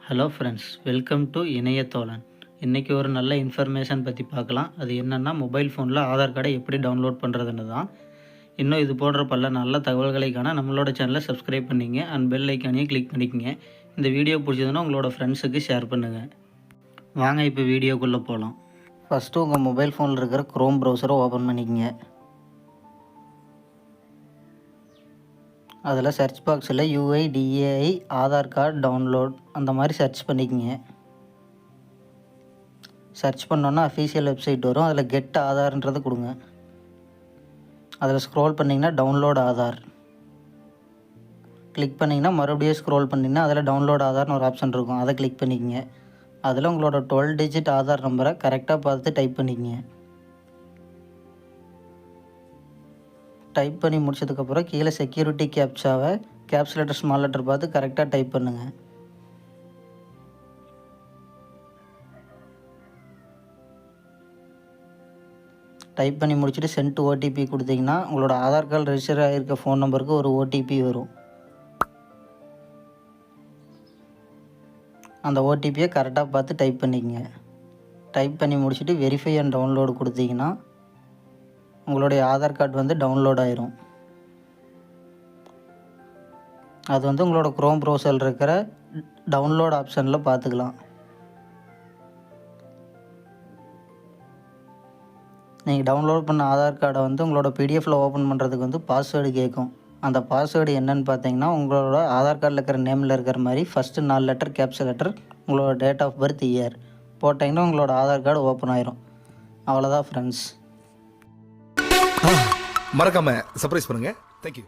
Hello friends, welcome to இணையத்தோழன். இன்றைக்கி ஒரு நல்ல இன்ஃபர்மேஷன் பற்றி பார்க்கலாம். அது என்னென்னா, மொபைல் ஃபோனில் ஆதார் கார்டை எப்படி டவுன்லோட் பண்ணுறதுன்னு தான். இன்னும் இது போன்ற பல நல்ல தகவல்களை காண நம்மளோட சேனலை சப்ஸ்கிரைப் பண்ணிங்க அண்ட் பெல் ஐக்கானையும் கிளிக் பண்ணிக்கங்க. இந்த வீடியோ பிடிச்சதுன்னா உங்களோட ஃப்ரெண்ட்ஸுக்கு ஷேர் பண்ணுங்கள். வாங்க இப்போ வீடியோக்குள்ளே போகலாம். ஃபஸ்ட்டு உங்கள் மொபைல் ஃபோனில் இருக்கிற க்ரோம் ப்ரௌசரை ஓப்பன் பண்ணிக்கங்க. அதில் சர்ச் பாக்ஸில் UIDAI ஆதார் கார்டு டவுன்லோட் அந்த மாதிரி சர்ச் பண்ணிக்கங்க. சர்ச் பண்ணோன்னா அஃபீஷியல் வெப்சைட் வரும். அதில் கெட் ஆதார்ன்றதை கொடுங்க. அதில் ஸ்க்ரோல் பண்ணிங்கன்னா டவுன்லோட் ஆதார் கிளிக் பண்ணிங்கன்னா மறுபடியும் ஸ்க்ரோல் பண்ணிங்கன்னா அதில் டவுன்லோட் ஆதார்னு ஒரு ஆப்ஷன் இருக்கும். அதை கிளிக் பண்ணிக்கங்க. அதில் உங்களோட 12 டிஜிட் ஆதார் நம்பரை கரெக்டாக பார்த்து டைப் பண்ணிக்கங்க. டைப் பண்ணி முடிச்சதுக்கப்புறம் கீழே செக்யூரிட்டி கேப்சாவை கேப்ஸ் லெட்டர் ஸ்மால் லெட்டர் பார்த்து கரெக்டாக டைப் பண்ணுங்கள். டைப் பண்ணி முடிச்சுட்டு சென்ட் OTP கொடுத்தீங்கன்னா உங்களோட ஆதார் கார்டு ரெஜிஸ்டர் ஆகிருக்க ஃபோன் நம்பருக்கு ஒரு OTP வரும். அந்த OTPயை கரெக்டாக பார்த்து டைப் பண்ணிக்கங்க. டைப் பண்ணி முடிச்சுட்டு வெரிஃபை அண்ட் டவுன்லோடு கொடுத்தீங்கன்னா உங்களுடைய ஆதார் கார்டு வந்து டவுன்லோட் ஆயிரும். அது வந்து உங்களோட க்ரோம் ப்ரௌசரில் இருக்கிற டவுன்லோட் ஆப்ஷனில் பார்த்துக்கலாம். நீங்கள் டவுன்லோட் பண்ண ஆதார் கார்டை வந்து உங்களோட PDFல ஓப்பன் பண்ணுறதுக்கு வந்து பாஸ்வேர்டு கேட்கும். அந்த பாஸ்வேர்டு என்னன்னு பார்த்தீங்கன்னா, உங்களோட ஆதார் கார்டில் இருக்கிற நேமில் இருக்கிற மாதிரி ஃபஸ்ட்டு 4 லெட்டர் கேப்ஸ் லெட்டர், உங்களோட டேட் ஆஃப் பர்த், இயர் போட்டிங்கன்னா உங்களோட ஆதார் கார்டு ஓப்பன் ஆயிரும். அவ்வளோதான் ஃப்ரெண்ட்ஸ். மறக்காம சர்ப்ரைஸ் பண்ணுங்க. தேங்க்யூ.